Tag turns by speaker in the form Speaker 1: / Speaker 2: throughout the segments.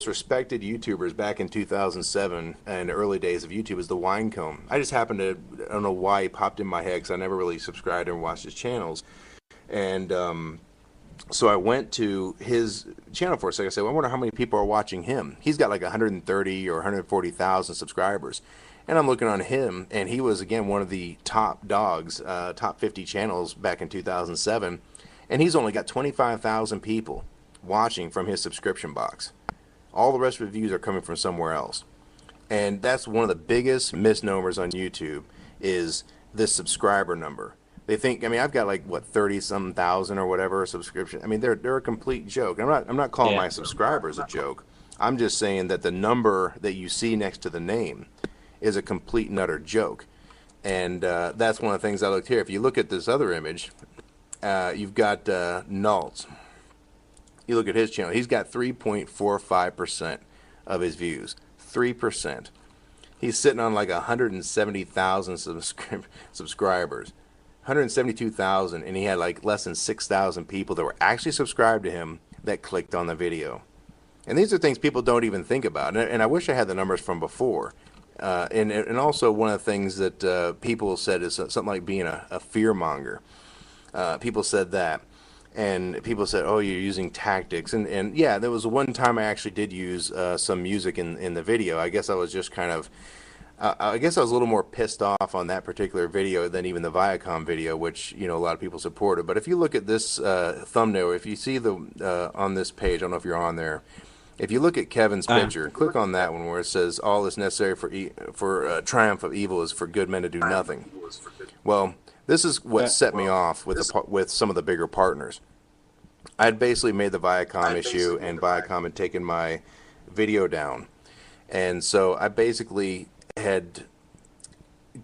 Speaker 1: most respected YouTubers back in 2007 and early days of YouTube is the Winecomb. I just happened to, I don't know why he popped in my head because I never really subscribed or watched his channels. And so I went to his channel for a second. I said, well, I wonder how many people are watching him. He's got like 130 or 140,000 subscribers. And I'm looking on him, and he was, again, one of the top dogs, top 50 channels back in 2007. And he's only got 25,000 people watching from his subscription box. All the rest of the views are coming from somewhere else. And that's one of the biggest misnomers on YouTube is this subscriber number. They think, I mean, I've got like what 30-some thousand or whatever subscription. I mean, they're a complete joke. I'm not calling my subscribers a joke. I'm just saying that the number that you see next to the name is a complete and utter joke. And that's one of the things I looked here. If you look at this other image, you've got Nults. You look at his channel. He's got 3.45% of his views. 3%. He's sitting on like 170,000 subscribers. 172,000, and he had like less than 6,000 people that were actually subscribed to him that clicked on the video. And these are things people don't even think about. And I wish I had the numbers from before. And also one of the things that people said is something like being a fear monger. People said that. And people said, oh, you're using tactics. And yeah, there was one time I actually did use some music in the video. I guess I was just kind of, I guess I was a little more pissed off on that particular video than even the Viacom video, which, you know, a lot of people supported. But if you look at this thumbnail, if you see the on this page, I don't know if you're on there, if you look at Kevin's picture, click on that one where it says, all that's necessary for triumph of evil is for good men to do nothing. Well, this is what set me off with some of the bigger partners. I had basically made the Viacom issue, and Viacom had taken my video down. And so I basically had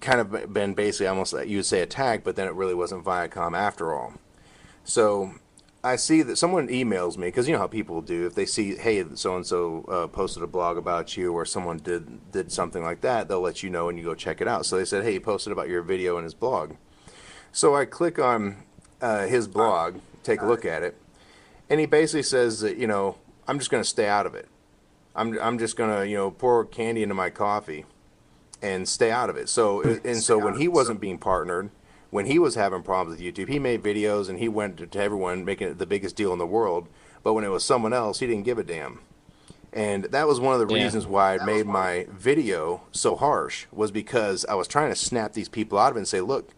Speaker 1: kind of been basically almost, you would say, attacked, but then it really wasn't Viacom after all. So I see that someone emails me, because you know how people do. If they see, hey, so-and-so posted a blog about you, or someone did something like that, they'll let you know and you go check it out. So they said, hey, he posted about your video in his blog. So I click on his blog, take a look at it, and he basically says that, you know, I'm just going to stay out of it. I'm just going to, you know, pour candy into my coffee and stay out of it. So when he wasn't being partnered, when he was having problems with YouTube, he made videos and he went to everyone making it the biggest deal in the world. But when it was someone else, he didn't give a damn. And that was one of the reasons why I made my video so harsh, was because I was trying to snap these people out of it and say, look,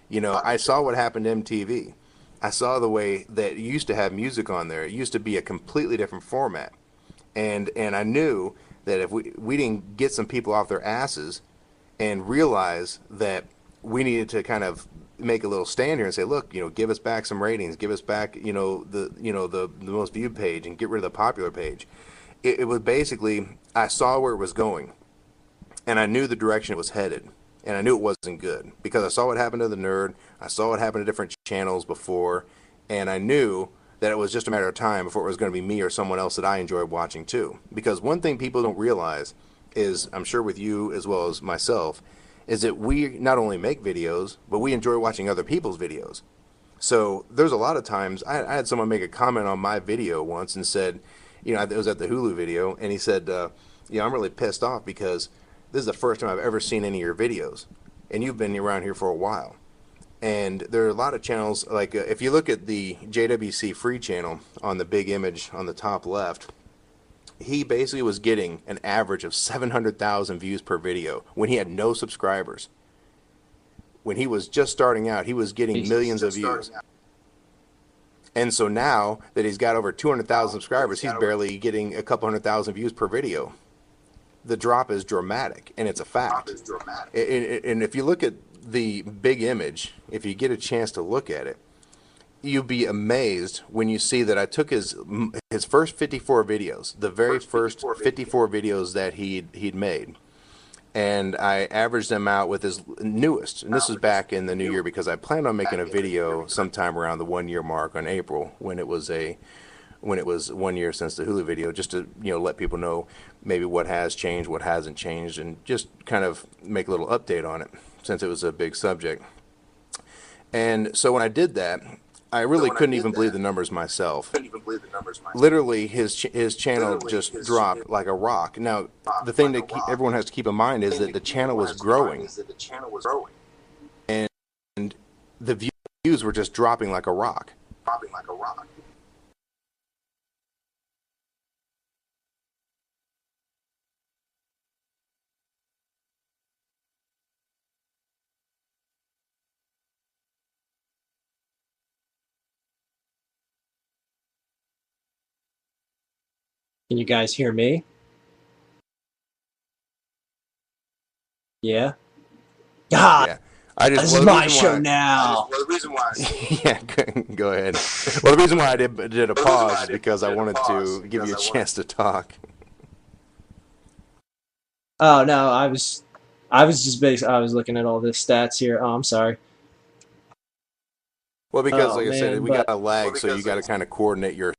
Speaker 1: you know, I saw what happened to MTV. I saw the way that you used to have music on there. It used to be a completely different format. And I knew that if we didn't get some people off their asses and realize that we needed to kind of make a little stand here and say, look, you know, give us back some ratings, give us back, the most viewed page, and get rid of the popular page. It was basically, I saw where it was going, and I knew the direction it was headed, and I knew it wasn't good because I saw what happened to the Nerd, I saw what happened to different channels before, and I knew that it was just a matter of time before it was going to be me or someone else that I enjoyed watching too. Because one thing people don't realize is, I'm sure with you as well as myself, is that we not only make videos, but we enjoy watching other people's videos. So there's a lot of times, I had someone make a comment on my video once and said, you know, it was at the Hulu video, and he said, I'm really pissed off because this is the first time I've ever seen any of your videos, and you've been around here for a while. And there are a lot of channels, like if you look at the JWC Free channel on the big image on the top left, he basically was getting an average of 700,000 views per video when he had no subscribers. When he was just starting out, he was getting millions of views. And so now that he's got over 200,000 subscribers, he's barely getting a couple 100,000 views per video. The drop is dramatic, and it's a fact. And if you look at the big image, if you get a chance to look at it, you'll be amazed when you see that I took his first 54 videos, the very first 54 videos that he'd made, and I averaged them out with his newest. And this was back in the new year because I planned on making a video sometime around the 1 year mark on April when it was 1 year since the Hulu video, just to let people know maybe what has changed, what hasn't changed, and just kind of make a little update on it since it was a big subject. And so when I did that, I really couldn't even believe the numbers myself. Literally, his channel just dropped like a rock. Now, the thing that everyone has to keep in mind is that the channel was growing, and the views were just dropping like a rock.
Speaker 2: Can you guys hear me? Yeah. God,
Speaker 1: Yeah.
Speaker 2: this
Speaker 1: Well,
Speaker 2: is
Speaker 1: the
Speaker 2: my
Speaker 1: reason
Speaker 2: show
Speaker 1: why,
Speaker 2: now.
Speaker 1: yeah, go ahead. Well, the reason why I did a pause is because I wanted to give you a chance to talk.
Speaker 2: Oh no, I was just I was looking at all the stats here. Oh, I'm sorry.
Speaker 1: Well, because
Speaker 2: Oh
Speaker 1: like I said,
Speaker 2: man,
Speaker 1: we got
Speaker 2: but
Speaker 1: a lag, so you got to kind of coordinate your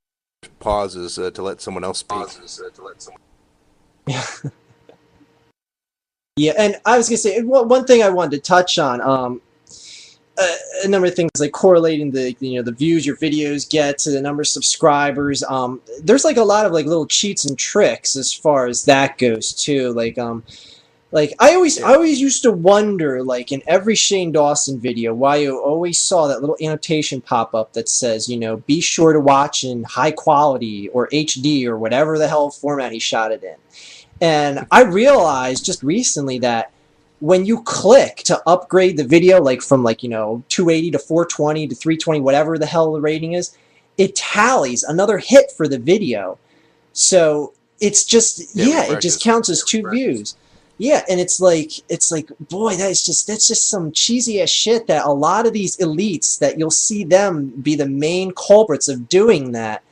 Speaker 1: pauses to let someone else speak.
Speaker 2: yeah, and I was gonna say one thing I wanted to touch on. A number of things like correlating the the views your videos get to the number of subscribers. There's like a lot of like little cheats and tricks as far as that goes too. Like I
Speaker 1: Yeah.
Speaker 2: always used to wonder, like in every Shane Dawson video, why you always saw that little annotation pop up that says, be sure to watch in high quality or HD or whatever the hell format he shot it in. And I realized just recently that when you click to upgrade the video, like from 280 to 420 to 320, whatever the hell the rating is, it tallies another hit for the video. So it's just,
Speaker 1: Yeah, it
Speaker 2: yeah, it just
Speaker 1: refreshes.
Speaker 2: counts as two views. Yeah, and it's like, boy, that's just some cheesy ass shit that a lot of these elites that you'll see them be the main culprits of doing that.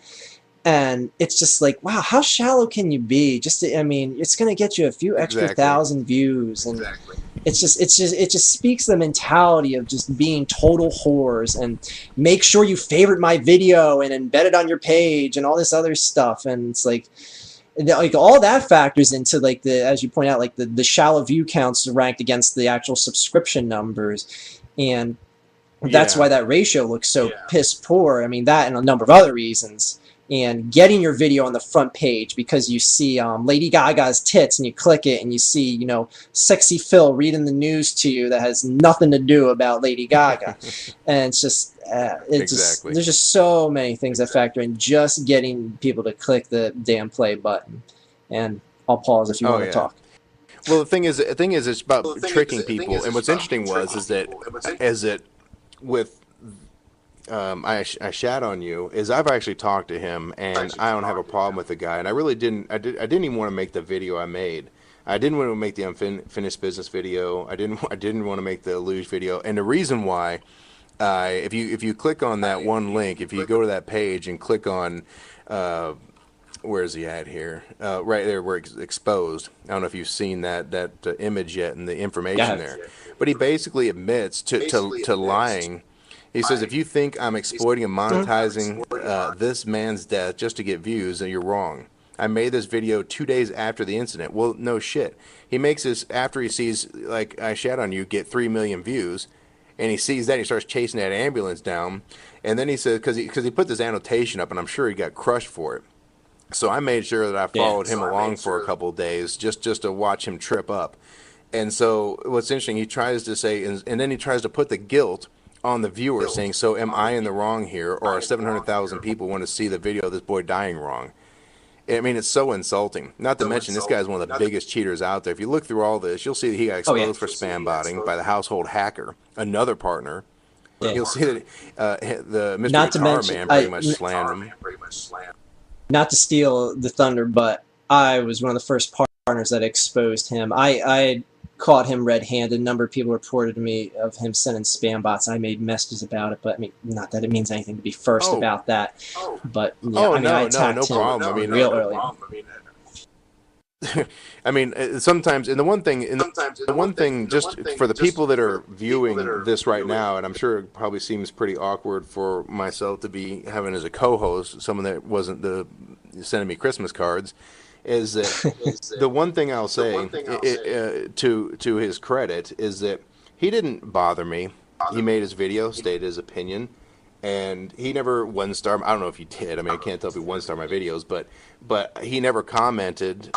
Speaker 2: And it's just like, wow, how shallow can you be? I mean, it's gonna get you a few extra
Speaker 1: Exactly.
Speaker 2: thousand views, and it just speaks the mentality of just being total whores. And make sure you favorite my video and embed it on your page and all this other stuff. And it's like all that factors into like as you point out, like the shallow view counts ranked against the actual subscription numbers, and that's
Speaker 1: Yeah.
Speaker 2: why that ratio looks so piss poor. I mean, that and a number of other reasons. And getting your video on the front page because you see Lady Gaga's tits and you click it and you see, sexy Phil reading the news to you that has nothing to do about Lady Gaga. And
Speaker 1: Exactly.
Speaker 2: there's just so many things that factor in just getting people to click the damn play button. And I'll pause if you
Speaker 1: Oh
Speaker 2: want to
Speaker 1: yeah.
Speaker 2: talk.
Speaker 1: Well, the thing is, it's about tricking people. And what's interesting is that with I shat on you is I've actually talked to him and I don't have a problem with the guy, and I really didn't. I didn't even want to make the video I made. I didn't want to make the unfinished business video. I didn't want to make the luge video. And the reason why, if you click on that one link, if you go to that page and click on where is he at here? Right there where it's exposed. I don't know if you've seen that image yet and the information
Speaker 2: Yeah.
Speaker 1: there. But he basically admits to lying. He says, if you think I'm exploiting and monetizing this man's death just to get views, then you're wrong. I made this video 2 days after the incident. Well, no shit. He makes this after he sees, like I shat on you, get 3 million views. And he sees that, he starts chasing that ambulance down. And then he says, because he put this annotation up, and I'm sure he got crushed for it. So I made sure that I
Speaker 2: Yeah.
Speaker 1: followed him along for a couple of days just to watch him trip up. And so what's interesting, he tries to say, and then he tries to put the guilt on the viewer, saying, so am I in the wrong here, or are 700,000 people want to see the video of this boy dying wrong? I mean, it's so insulting. Not to mention, this guy's one of the biggest cheaters out there. If you look through all this, you'll see that he got
Speaker 2: Oh, yeah.
Speaker 1: exposed for spam botting by the household hacker, another partner.
Speaker 2: Yeah.
Speaker 1: You'll see that the Mr.
Speaker 2: Not to
Speaker 1: Guitar
Speaker 2: mention,
Speaker 1: Man pretty much slammed him.
Speaker 2: not to steal the thunder, but I was one of the first partners that exposed him. I had caught him red-handed. A number of people reported to me of him sending spam bots. I made messages about it, but I mean, not that it means anything to be first
Speaker 1: Oh,
Speaker 2: about that. But yeah,
Speaker 1: oh
Speaker 2: I mean, I
Speaker 1: no
Speaker 2: attacked him
Speaker 1: problem. I mean,
Speaker 2: real early.
Speaker 1: I mean, sometimes, and the one thing, just for the people that are viewing this right now, and I'm sure it probably seems pretty awkward for myself to be having as a co-host someone that wasn't sending me Christmas cards, is that the one thing I'll say to his credit is that he didn't bother me. He made his video, stated his opinion, and he never one star. I don't know if he did. I mean, I can't tell if he one star my videos, but he never commented